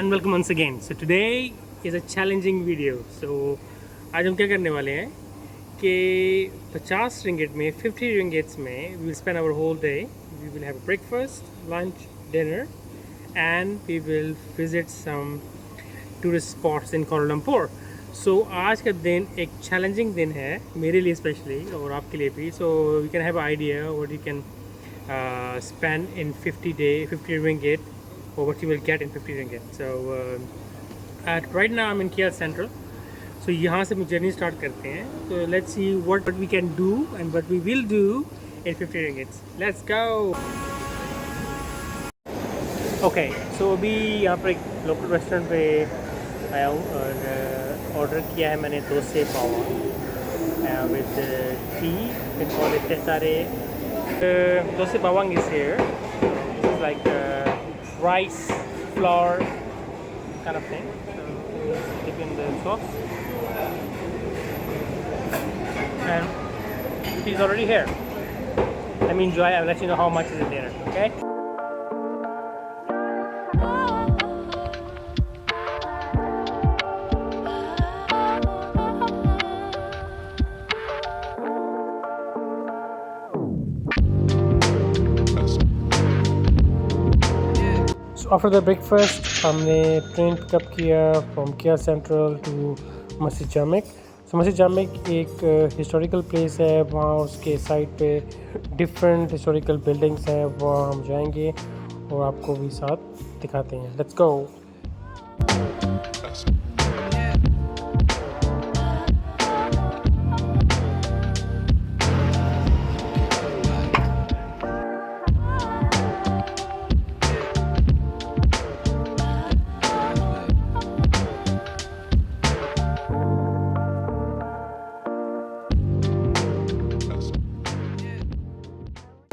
and welcome once again. So today is a challenging video. So आज हम क्या करने वाले हैं कि 50 ringgit में 50 ringgits में we will spend our whole day. We will have a breakfast, lunch, dinner and we will visit some tourist spots in Kuala Lumpur. So आज का दिन एक challenging दिन है मेरे लिए especially और आपके लिए भी. So you can have an idea what you can spend in 50 ringgit or what you will get in 50 ringgit. So right now I'm in KL Central. So यहाँ से हम journey start करते हैं. So let's see what we can do and what we will do in 50 ringgits. Let's go. Okay, so अभी यहाँ पर एक local restaurant पे आया हूँ और ऑर्डर किया है मैंने डोसे बावंग with tea. We call it tehtaare. Dosa bawang is here. This is like rice, flour kind of thing. So dip in the sauce. And he's already here. Let me enjoy. I'll let you know how much is it later. Okay? After the breakfast, हमने train pickup किया from KL Central to Masjid Jamek. So Masjid Jamek एक historical place है. वहाँ उसके side पे different historical buildings हैं. वहाँ हम जाएंगे और आपको भी साथ दिखाते हैं. Let's go.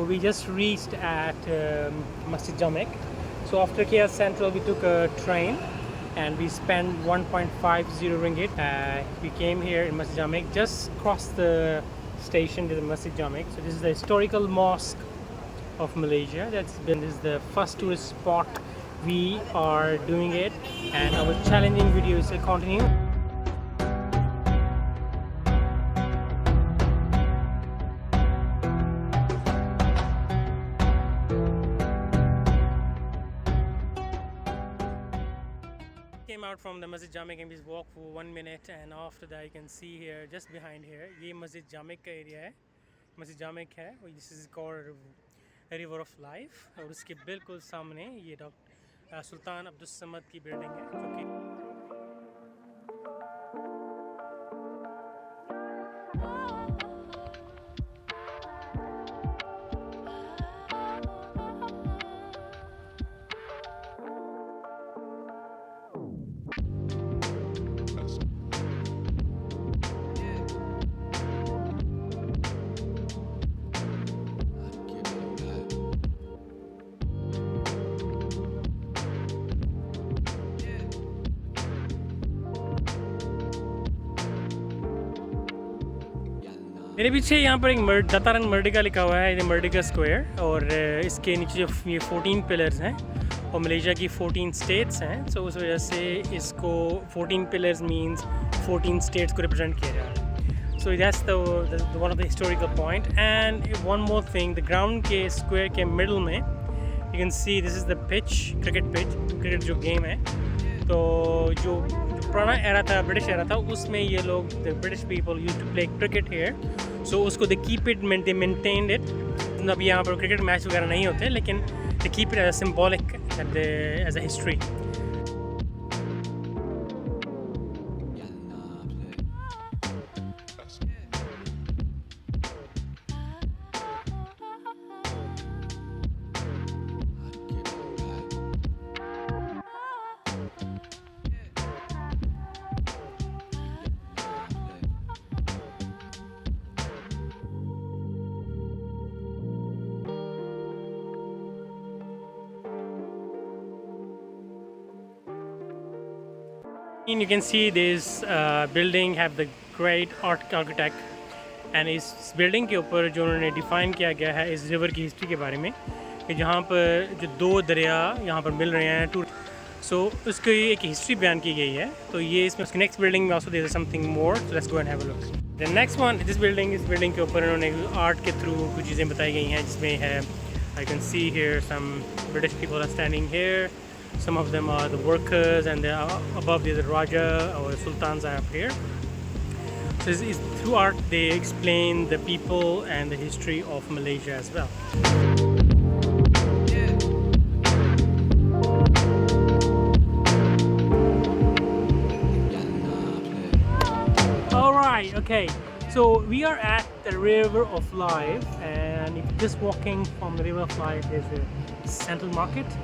We just reached at Masjid Jamek. So after KL Central we took a train and we spent 1.50 ringgit. We came here in Masjid Jamek, just crossed the station to the Masjid Jamek. So this is the historical mosque of Malaysia. This is the first tourist spot we are doing it, and our challenging video is to continue. Came out from the Masjid Jamek and we walked for 1 minute, and after that you can see here just behind here ये Masjid Jamek का area है. Masjid Jamek है और this is called River of Life और उसके बिल्कुल सामने ये सुल्तान अब्दुल समद की बिल्डिंग है जो कि मेरे पीछे यहाँ पर एक दत्तारंग मर्डिका लिखा हुआ है, ये मर्डिका स्क्वायर और इसके नीचे जो ये 14 पिलर्स हैं और मलेशिया की 14 स्टेट्स हैं. सो उस वजह से इसको 14 पिलर्स मींस 14 स्टेट्स को रिप्रेजेंट किया जा रहा है. So that's the one of the historical point. And one more thing, the ground के स्क्वायर के मिडल में you can see this is the pitch, cricket pitch. Cricket जो गेम है तो जो पुराना एरा था, ब्रिटिश एरा था, उसमें ये लोग the British people used to play cricket here. So उसको they keep it they maintained it. अब यहाँ पर क्रिकेट मैच वगैरह नहीं होते लेकिन they keep it as a symbolic as a history. You can see this building have the great architect, and इस building के ऊपर जो उन्होंने define किया गया है इस river की history के बारे में कि जहाँ पर जो दो दरिया यहाँ पर मिल रहे हैं. सो उसकी एक हिस्ट्री बयान की गई है, तो ये इसमें उसकी नेक्स्ट बिल्डिंग में also there is something more, so let's go and have a look. The next one this building, इस बिल्डिंग के ऊपर इन्होंने आर्ट के थ्रू कुछ चीज़ें बताई गई हैं, जिसमें है I can see here some British people are standing here, some of them are the workers, and above there's the Raja or Sultans are up here. So is through art they explain the people and the history of Malaysia as well. Alright, okay. So we are at the River of Life, and if just walking from the River of Life, there's a Central Market.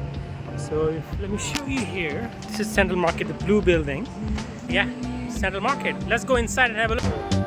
So let me show you here. This is Central Market, the blue building. Yeah, Central Market. Let's go inside and have a look.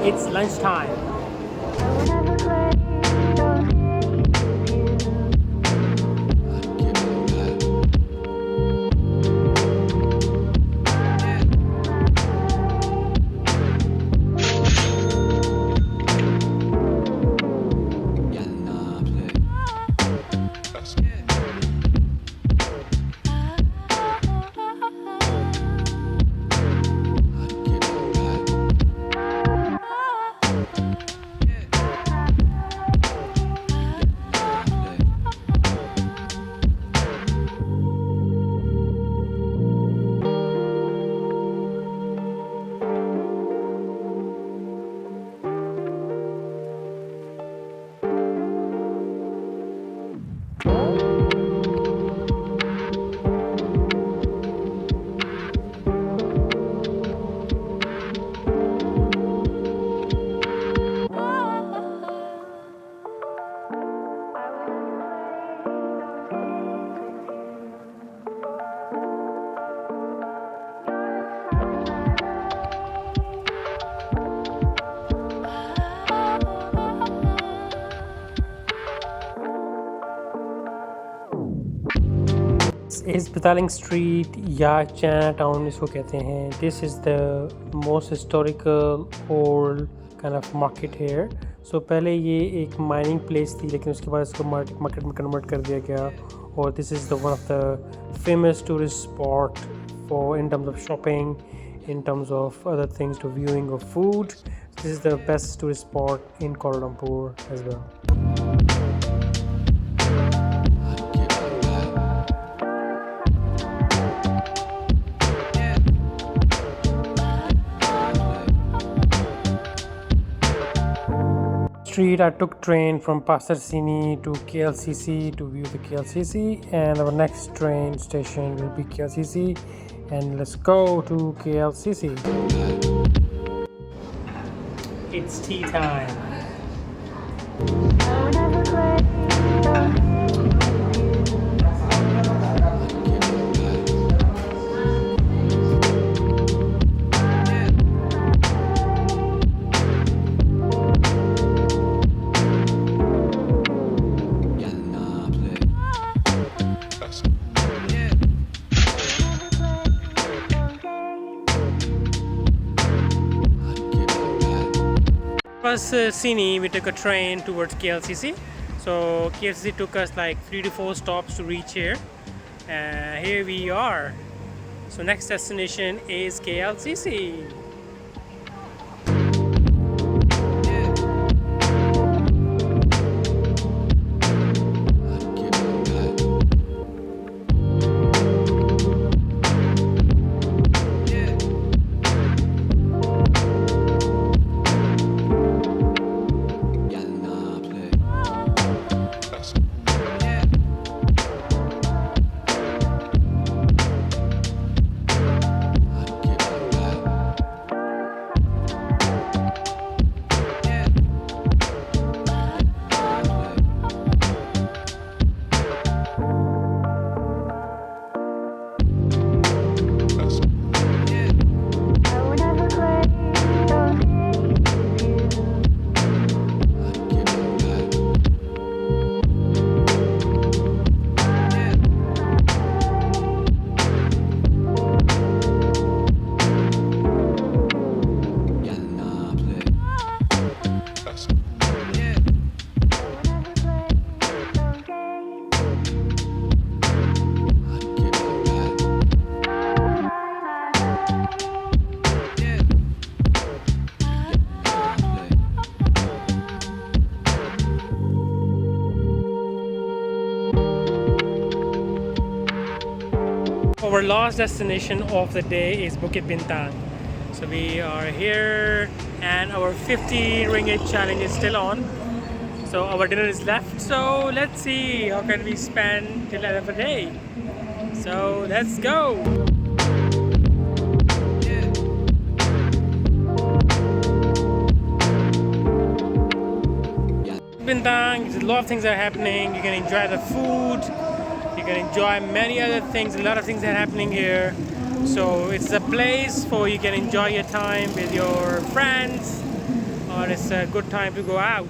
It's lunchtime. is Petaling Street या Chinatown इसको कहते हैं. This is the most historical old kind of market here. So पहले ये एक mining place थी, लेकिन उसके बाद इसको market में convert कर दिया गया. और this is the one of the famous tourist spot for in terms of shopping, in terms of other things to viewing of food. This is the best tourist spot in Kuala Lumpur as well. Street, I took train from Pasar Sini to KLCC to view the KLCC, and our next train station will be KLCC, and let's go to KLCC. It's tea time. Sini, we took a train towards KLCC. So KLCC took us like 3 to 4 stops to reach here. Here we are. So next destination is KLCC. our last destination of the day is Bukit Bintang. So we are here and our 50 ringgit challenge is still on. So our dinner is left. So let's see how can we spend till the end of the day. So let's go. Bintang, a lot of things are happening. You can enjoy the food, you can enjoy many other things. A lot of things are happening here. So it's a place for you can enjoy your time with your friends, or it's a good time to go out.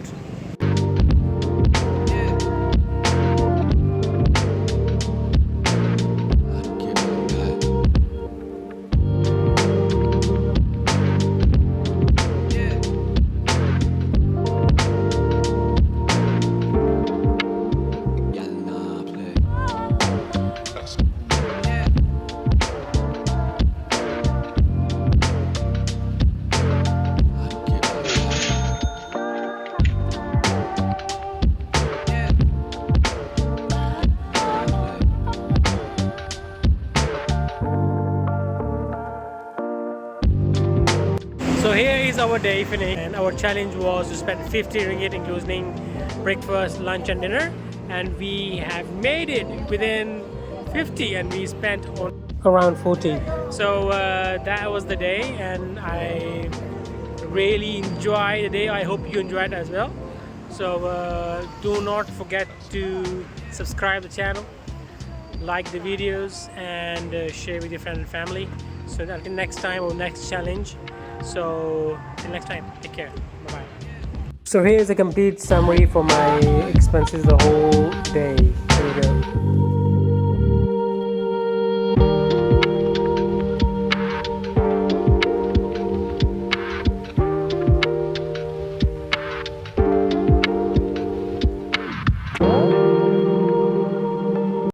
So here is our day finished, and our challenge was to spend 50 ringgit including breakfast, lunch and dinner, and we have made it within 50 and we spent on around 40. So that was the day and I really enjoyed the day. I hope you enjoyed as well. So do not forget to subscribe the channel, like the videos and share with your friends and family. So until next time or next challenge. So till next time, take care. Bye bye. So here's a complete summary for my expenses the whole day. Here we go.